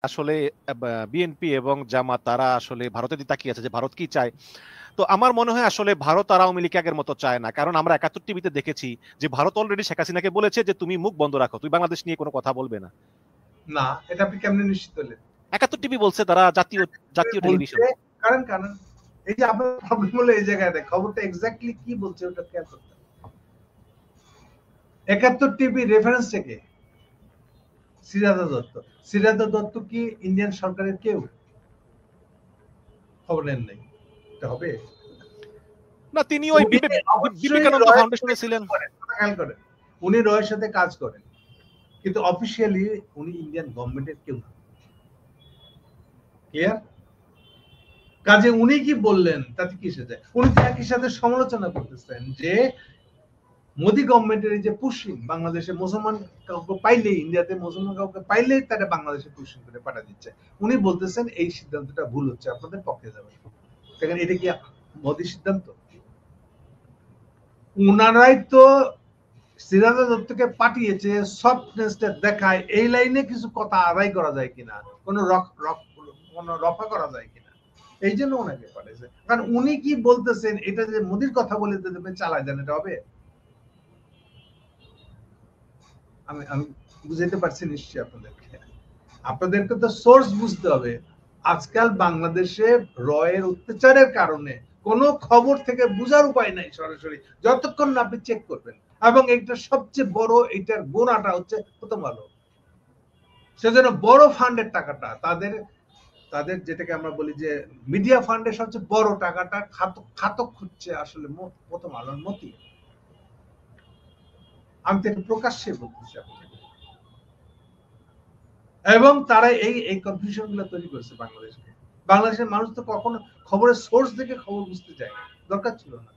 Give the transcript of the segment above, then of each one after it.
আসলে বিএনপি এবং জামাত তারা আসলে ভারতের দিকে তাকিয়ে আছে যে ভারত কি চায়। তো আমার মনে হয় আসলে ভারত আর আওয়ামী লীগ আগের মতো চায় না, কারণ আমরা ৭১ টিভিতে দেখেছি যে ভারত অলরেডি শেখ হাসিনাকে বলেছে যে তুমি মুখ বন্ধ রাখো, তুই বাংলাদেশ নিয়ে কোনো কথা বলবে না। না, এটা আপনি কেমনে নিশ্চিত হলেন? ৭১ টিভি বলছে, তারা জাতীয় টেলিভিশন। কারণ এই যে আপনার প্রবলেম হলো এই জায়গায়, খবরটা এক্স্যাক্টলি কি বলছে ওটা খেয়াল করতে হবে। ৭১ টিভি রেফারেন্স থেকে সিরাজা দত্ত। সিরাজা দত্ত কি ইন্ডিয়ান সরকারের কেউ? খবর নেন নাই, এটা হবে না, তিনি ওই বিবেকানন্দ ফাউন্ডেশনে ছিলেন। খেয়াল করেন, উনি রয়ের সাথে কাজ করেন, কিন্তু অফিসিয়ালি উনি ইন্ডিয়ান গভর্নমেন্টের কেউ না। ক্লিয়ার? কাজে উনি কি বললেন তাতে কি সেটা, উনি তো একই সাথে সমালোচনা করতেছেন যে মোদি গভর্নমেন্টের এই যে পুশিং, বাংলাদেশে মুসলমান কাউকে পাইলেই, ইন্ডিয়াতে মুসলমান কাউকে পাইলেই তারা বাংলাদেশে পুশিং করে পাঠা দিচ্ছে। উনি বলতেছেন এই সিদ্ধান্তটা ভুল হচ্ছে, আপনাদের পক্ষে যাবে। দেখেন, এটা কি মোদির সিদ্ধান্ত? উনারাই তো সিরাজা দত্তকে পাঠিয়েছে সফটনেসটা দেখায়, এই লাইনে কিছু কথা আদায় করা যায় কিনা, কোনো রফা করা যায় কিনা, এই জন্য ওনাকে পাঠিয়েছে। কারণ উনি কি বলতেছেন, এটা যে মোদির কথা বলে দেবে চালায় দেন, এটা হবে? আমি বুঝাইতে পারছি নিশ্চয়ই আপনাদেরকে তো সোর্স বুঝতে হবে। আজকাল বাংলাদেশে রয়ের অত্যাচারের কারণে কোনো খবর থেকে বোঝার উপায় নাই সরাসরি, যতক্ষণ না আপনি চেক করবেন। এবং এটা সবচেয়ে বড়, এটার গোড়াটা হচ্ছে প্রথম আলো। সেজন্য বড় ফান্ডের টাকাটা তাদের যেটাকে আমরা বলি যে মিডিয়া ফান্ডের সবচেয়ে বড় টাকাটা খাতক হচ্ছে আসলে প্রথম আলোর মতি। আমি তো এটা প্রকাশ্যে বলতেছি আপনাকে। এবং তারা এই কনফিউশন গুলো তৈরি করেছে বাংলাদেশকে। বাংলাদেশের মানুষ তো কখনো খবরের সোর্স থেকে খবর বুঝতে চায় না, দরকার ছিল না।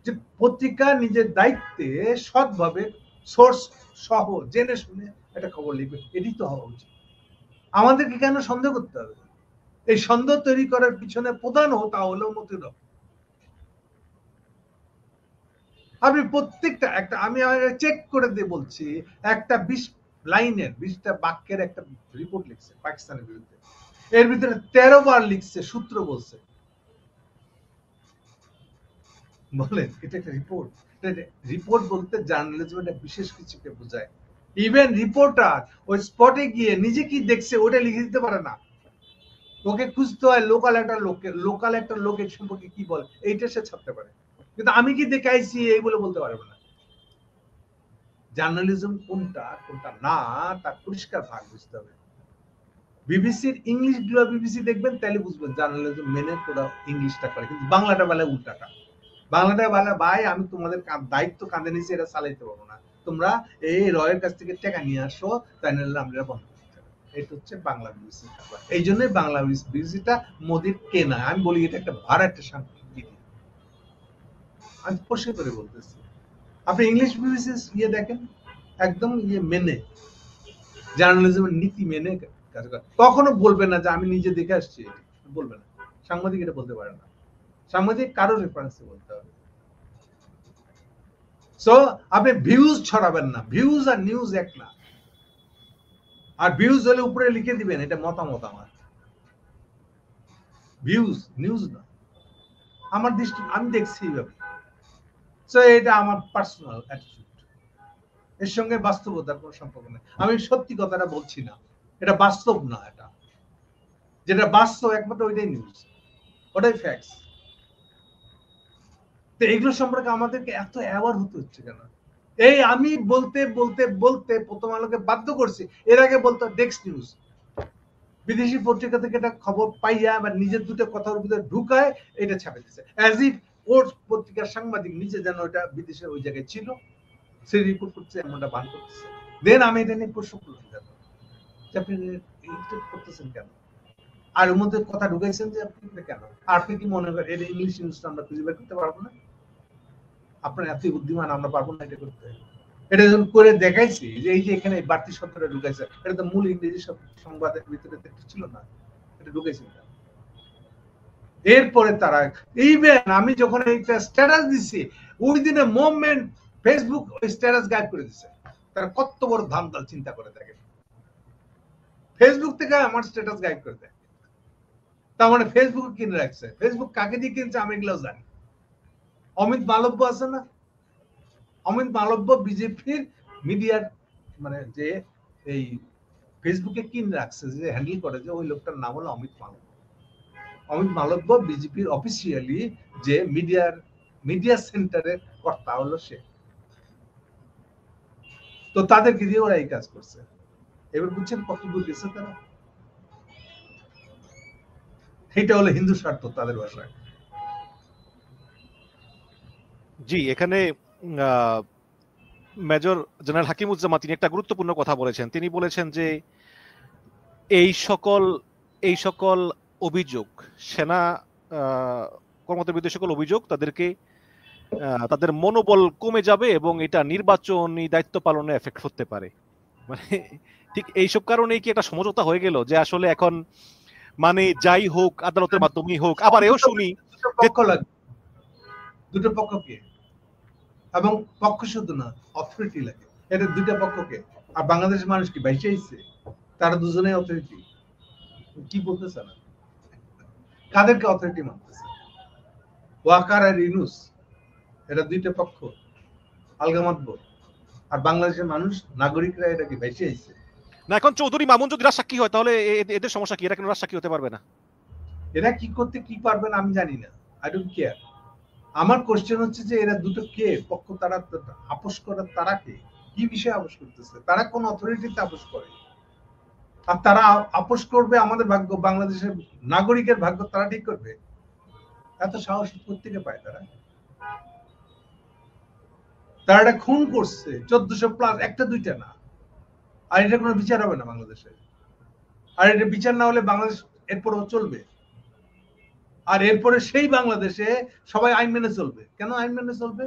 যে পত্রিকা নিজের দায়িত্বে সৎভাবে সোর্স সহ জেনে শুনে একটা খবর লিখবে, এটি তো হওয়া উচিত। আমাদেরকে কেন সন্দেহ করতে হবে? এই সন্দেহ তৈরি করার পিছনে প্রধান হোতা হলো মতিউর রহমান। আপনি প্রত্যেকটা একটা, আমি চেক করে দিয়ে বলছি, একটা 20 লাইনের 20টা বাক্যের একটা রিপোর্ট লিখছে পাকিস্তানের বিরুদ্ধে, এর ভিতরে 13 বার লিখছে সূত্র বলছে। বলেন, এটা একটা রিপোর্ট? রিপোর্ট বলতে জার্নালিজমের বিশেষ কিছুকে বোঝায়। ইভেন রিপোর্টার ওই স্পটে গিয়ে নিজে কি দেখছে ওটা লিখে দিতে পারে না, ওকে খুঁজতে হয় লোকাল একটা লোকের সম্পর্কে কি বলে, এইটা সে ছাপতে পারে। কিন্তু আমি কি দেখাইছি এই বলে বলতে পারবো না। জার্নালিজম কোনটা কোনটা না তার পরিষ্কার ভাগ বুঝতে হবে। বিবিসির ইংলিশ গুলো বিবিসি দেখবেন, তাহলে বুঝবেন জার্নালিজম মেনে তোরা ইংলিশটা করে, কিন্তু বাংলাটা বেলা উল্টাটা। বাংলাটা বেলা ভাই আমি তোমাদের দায়িত্ব কাঁধে নিয়েছি, এটা চালাইতে পারবো না, তোমরা এই রয়ের কাছ থেকে টাকা নিয়ে আসো, তাই নাহলে আমরা বন্ধ করতে হবে। এটা হচ্ছে বাংলা বিবিসি। এই জন্যই বাংলা বিবিসিটা মোদির কেনা। আমি বলি এটা একটা ভাড়াটে সাংবাদিক, আমি পরিষ্কার করে বলতেছি। আপনি ইংলিশ বিবিসি ইয়ে দেখেন, একদম ইয়ে মেনে, জার্নালিজমের নীতি মেনে কাজ করে। কখনো বলবে না যে আমি নিজে দেখে আসছি, বলবে না। সাংবাদিক এটা বলতে পারে না, সাংবাদিক কারো রেফারেন্সে বলতে হবে। সো আপনি ভিউজ ছড়াবেন না, ভিউজ আর নিউজ এক না। আর ভিউজ হলে উপরে লিখে দিবেন এটা মতামত আমার, ভিউজ নিউজ না। আমার দৃষ্টি, আমি দেখছি এইভাবে। সো এটা আমার পার্সোনাল অ্যাটিটিউড, এর সঙ্গে বাস্তবতার কোনো সম্পর্ক নেই। আমি সত্যি কথাটা বলছি না, এটা বাস্তব না। এটা যেটা বাস্তব একমাত্র ওইটাই নিউজ, ওটাই ফ্যাক্টস। তো এগুলো সম্পর্কে আমাদেরকে এত অ্যাওয়ার হতে হচ্ছে কেন? এই আমি বলতে বলতে বলতে প্রথম আলোকে বাধ্য করছি, এর আগে বলতো ডেস্ক নিউজ। বিদেশি পত্রিকা থেকে এটা খবর পাইয়া বা নিজের দুটো কথার ভিতরে ঢুকায় এটা ছাপে দিচ্ছে, অ্যাজ ইফ ওর পত্রিকার সাংবাদিক নিজে যেন এটা বিদেশে ওই জায়গায় ছিল, সে রিপোর্ট করছে, এমনটা বান করতেছে। দেন আমি এটা নিয়ে প্রশ্ন করলাম, আপনি করতেছেন কেন? আর ওর মধ্যে কথা ঢুকাইছেন যে আপনি কেন? আপনি কি মনে করেন এটা ইংলিশ নিউজটা আমরা খুঁজে বের করতে পারবো না? আপনার এত বুদ্ধিমান, আমরা পারবো না এটা করতে? এটা যখন করে দেখাইছি যে এই যে এখানে বাড়তি শব্দটা ঢুকাইছে, এটা তো মূল ইংরেজি সংবাদের ভিতরে ছিল না, এটা ঢুকাইছে। এরপরে তারা ইভেন আমি যখন একটা স্ট্যাটাস দিচ্ছি, ওই দিনে মুভমেন্ট ফেসবুক ওই স্ট্যাটাস গায়েব করে দিচ্ছে। তারা কত বড় ধান্দাল চিন্তা করে থাকে। ফেসবুক থেকে আমার স্ট্যাটাস গাইড করে দেয়। তার মানে ফেসবুক কিনে রাখছে। ফেসবুক কাকে দিয়ে কিনছে আমি এগুলো জানি। অমিত মালব্য আছে না, অমিত মালব্য বিজেপির মিডিয়ার মানে যে এই ফেসবুকে কিনে রাখছে, যে হ্যান্ডেল করে, যে ওই লোকটার নাম হলো অমিত মালব্য। অমিত মালব্য বিজেপির অফিসিয়ালি যে মিডিয়া সেন্টারের কর্তা হলো সে। তো তাদেরকে দিয়ে ওরা এই কাজ করছে। এবার বুঝছেন কত দূর গেছে তারা। এটা হলো হিন্দু স্বার্থ তাদের ভাষায়। জি, এখানে মেজর জেনারেল হাকিমুজ্জামান তিনি একটা গুরুত্বপূর্ণ কথা বলেছেন। তিনি বলেছেন যে এই সকল অভিযোগ, সেনা কর্মকর্তার বিরুদ্ধে সকল অভিযোগ তাদের মনোবল কমে যাবে এবং এটা নির্বাচনী দায়িত্ব পালনে এফেক্ট হতে পারে। মানে ঠিক এইসব কারণেই কি একটা সমঝোতা হয়ে গেল যে আসলে এখন মানে যাই হোক আদালতের মাধ্যমেই হোক। আবার এও শুনি দুটো পক্ষকে, এবং পক্ষ শুধু না, অথরিটি লাগে। এটা দুইটা পক্ষকে। আর বাংলাদেশের মানুষ কি বাইচে আইছে? তারা দুজনেই অথরিটি। কি বলতেছে না, কাদেরকে অথরিটি মানতেছে? ওয়াকার আর ইউনূস, এটা দুইটা পক্ষ আলগা মাতবর। আর বাংলাদেশের মানুষ, নাগরিকরা এটা কি বাইচে আইছে? না, এখন চৌধুরী মামুন যদি রাজসাক্ষী হয় তাহলে এদের সমস্যা কি? এরা কেন রাজসাক্ষী হতে পারবে না? এরা কি করতে কি পারবে না আমি জানি না, আই ডোন্ট কেয়ার। আমার কোশ্চেন হচ্ছে যে এরা দুটো কে পক্ষ, তারা আপোষ করে, তারা কে, কি বিষয়ে আপোষ করতেছে? তারা কোন অথরিটিতে আপোষ করে? আর তারা আপোষ করবে আমাদের ভাগ্য, বাংলাদেশের নাগরিকের ভাগ্য তারা ঠিক করবে? এত সাহস থেকে পায় তারা? তারা একটা খুন করছে 1400+, একটা দুইটা না। আর এটা কোনো বিচার হবে না বাংলাদেশে। আর এটা বিচার না হলে বাংলাদেশ এরপরও চলবে। আর এরপরে সেই বাংলাদেশে সবাই আইন মেনে চলবে। কেন আইন মেনে চলবে?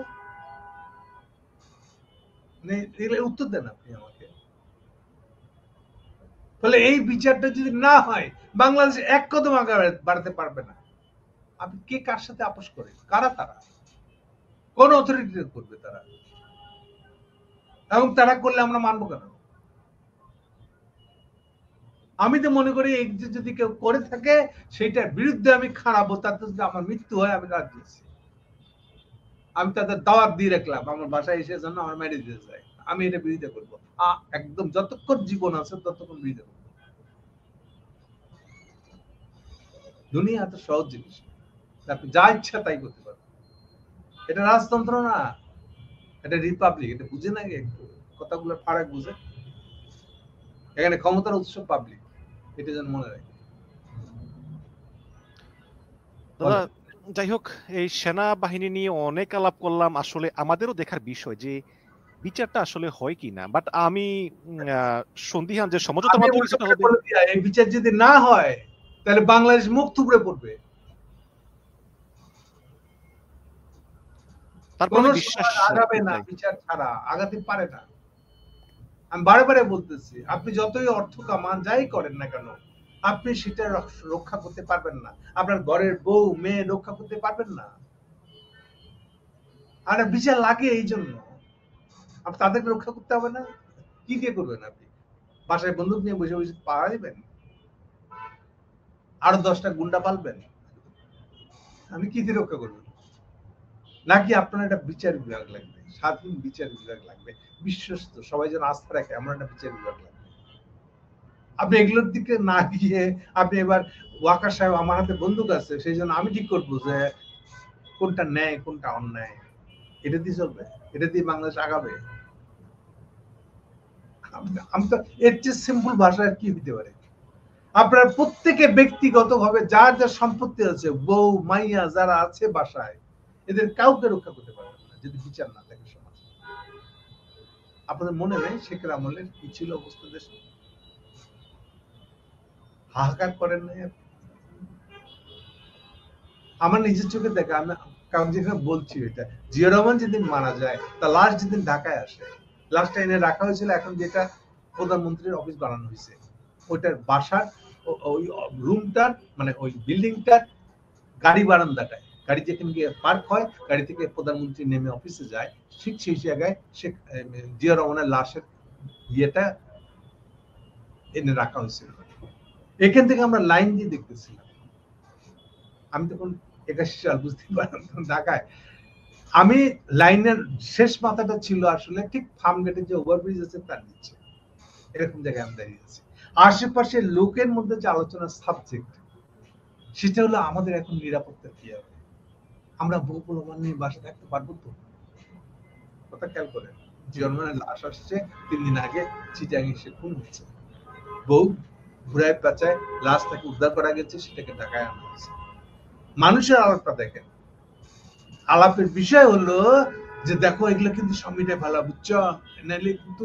উত্তর দেন আপনি আমাকে। তাহলে এই বিচারটা যদি না হয়, বাংলাদেশ এক কদম আগে বাড়াতে পারবে না। আপনি কে কার সাথে আপোষ করে? কারা তারা? কোন অথরিটি করবে তারা? এবং তারা করলে আমরা মানবো কেন? আমি তো মনে করি এই যদি কেউ করে থাকে সেটার বিরুদ্ধে আমি খারাপো, তাতে যদি আমার মৃত্যু হয় আমি রাজি আছি। আমি তাদের দাওয়াত দিয়ে রাখলাম আমার বাসায় এসে যেন আমার মেরে দিতে যায়, আমি এটা বিরোধিতা করবো। একদম যতক্ষণ জীবন আছে ততক্ষণ বিরোধিতা করবো। দুনিয়া এত সহজ জিনিস, আপনি যা ইচ্ছা তাই করতে পারবেন। এটা রাজতন্ত্র না, এটা রিপাবলিক। এটা বুঝে না, একটু কথাগুলোর ফারাক বুঝে। এখানে ক্ষমতার উৎস পাবলিক, এটা যেন মনে রাখে। দাদা, যাই হোক, এই সেনাবাহিনী নিয়ে অনেক আলাপ করলাম। আসলে আমাদেরও দেখার বিষয় যে বিচারটা আসলে হয় কি না। বাট আমি সন্দিহান যে সমঝোতার মাধ্যমে সেটা হবে। এই বিচার যদি না হয় তাহলে বাংলাদেশ মুখ থুবড়ে পড়বে। তারপরে বিশ্বাস আগাবে না, বিচার ছাড়া আগাতে পারে না। আমি বারে বারে বলতেছি, আপনি যতই অর্থ কামান, যাই করেন না কেন, আপনি সেটা রক্ষা করতে পারবেন না। আপনার ঘরের বউ মেয়ে রক্ষা করতে পারবেন না। আর বিচার লাগে এই জন্য, আপনি তাদেরকে রক্ষা করতে হবে না। কি দিয়ে করবেন? আপনি বাসায় বন্দুক নিয়ে বসে বসে পাহারা দিবেন? আরো 10টা গুন্ডা পালবেন? আমি কি দিয়ে রক্ষা করবেন? নাকি আপনার একটা বিচার বিভাগ লাগবে, স্বাধীন বিচার বিভাগ লাগবে, বিশ্বস্ত, সবাই যেন আস্থা রাখে, এমন একটা বিচার বিভাগ লাগবে। আপনি এগুলোর দিকে না গিয়ে আপনি এবার ওয়াকার সাহেব আমার হাতে বন্দুক আছে সেই জন্য আমি ঠিক করবো যে কোনটা ন্যায় কোনটা অন্যায়, এটা দিয়ে চলবে? এটা দিয়ে বাংলাদেশ আগাবে? আমি তো এর চেয়ে সিম্পল ভাষা আর কি হইতে পারে? আপনার প্রত্যেকে ব্যক্তিগতভাবে যার যার সম্পত্তি আছে, বউ মাইয়া যারা আছে বাসায়, এদের কাউকে রক্ষা করতে পারবেন না যদি বিচার না থাকে সমাজ। আপনাদের মনে নেই শেখ আমলের কি ছিল অবস্থা দেশে? হাহাকার করেন নাই? আমার নিজের চোখে দেখা, আমি কারণ যেখানে বলছি এটা, জিয়া রহমান যেদিন মারা যায় তা লাস্ট যেদিন ঢাকায় আসে, লাস্ট এনে রাখা হয়েছিল এখন যেটা প্রধানমন্ত্রীর অফিস বানানো হয়েছে, ওইটার বাসার ওই রুমটার মানে ওই বিল্ডিংটার গাড়ি বারান্দাটায়, গাড়ি যেখানে গিয়ে পার্ক হয়, গাড়ি থেকে প্রধানমন্ত্রী নেমে অফিসে যায়, ঠিক সেই জায়গায় জিয়া রহমানের লাশের ইয়েটা এনে রাখা হয়েছিল। এখান থেকে আমরা লাইন দিয়ে দেখতেছিলাম। আমি তখন 81 সাল, বুঝতে পারলাম ঢাকায়। আমি লাইনের শেষ মাথাটা ছিল আসলে ঠিক ফার্ম গেটের যে ওভারব্রিজ আছে তার নিচে, এরকম জায়গায় আমি দাঁড়িয়ে আছি। আশেপাশে লোকের মধ্যে যে আলোচনার সাবজেক্ট, সেটা হলো আমাদের এখন নিরাপত্তা কি হবে, আমরা বউ পোলাপান নিয়ে বাসা থাকতে পারবো তো? কথা খেয়াল করেন, জন্মের লাশ আসছে 3 দিন আগে, চিটাং এসে খুন হচ্ছে, বউ ঘুরায় পেঁচায় লাশটাকে উদ্ধার করা গেছে, সেটাকে ঢাকায় আনা হয়েছে। মানুষের আলাপটা দেখেন, আলাপের বিষয় হলো যে দেখো এগুলো কিন্তু সমিটে ভালো, বুঝছো, নাইলে কিন্তু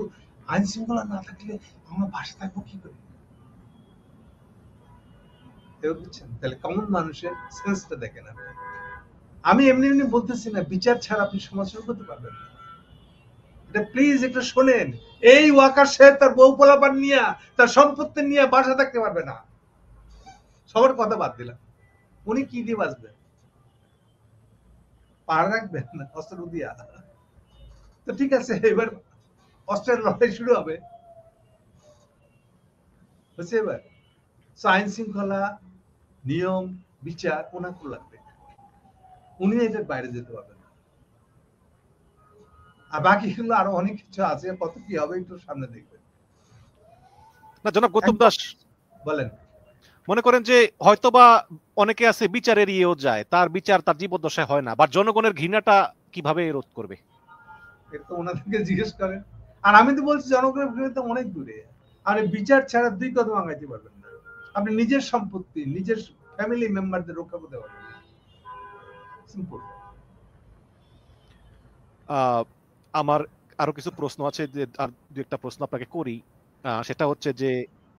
আইন শৃঙ্খলা না থাকলে আমরা বাসা থাকবো কি করে? বুঝছেন? তাহলে কমন মানুষের সেন্সটা দেখেন আপনি। আমি এমনি এমনি বলতেছি না, বিচার ছাড়া আপনি সমাজ শুরু করতে পারবেন না। এটা প্লিজ একটু শোনেন। এই ওয়াকার সাহেব তার বউ পোলাপান নিয়ে, তার সম্পত্তি নিয়ে বাসা থাকতে পারবে না। সবার কথা বাদ দিলাম, উনি কি দিয়ে বাঁচবেন? পাহাড় রাখবেন না অস্ত্র দিয়া? তো ঠিক আছে, এবার অস্ত্রের লড়াই শুরু হবে, বুঝছে? এবার আইন শৃঙ্খলা, নিয়ম, বিচার ওনাকে লাগবে, উনি এটার বাইরে যেতে পারবেন না। আর বাকি গুলো আরো অনেক কিছু আছে, কত কি হবে একটু সামনে দেখবেন। না জনাব গৌতম দাস, বলেন। মনে করেন যে হয়তোবা অনেকে আছে বিচার এড়িয়েও যায়, তার বিচার তার জীবদ্দশায় হয় না, বা জনগণের ঘৃণাটা কিভাবে রোধ করবে? এটা তো ওনাদেরকে জিজ্ঞেস করেন। আর আমি তো বলছি জনগণের ঘৃণা তো অনেক দূরে। আর বিচার ছাড়া 2 কদম আগাইতে পারবেন না। আপনি নিজের সম্পত্তি, নিজের ফ্যামিলি মেম্বারদের রক্ষা করতে পারবেন না। সিম্পল। আমার আরো কিছু প্রশ্ন আছে, যে আর দু একটা প্রশ্ন আপনাকে করি। সেটা হচ্ছে যে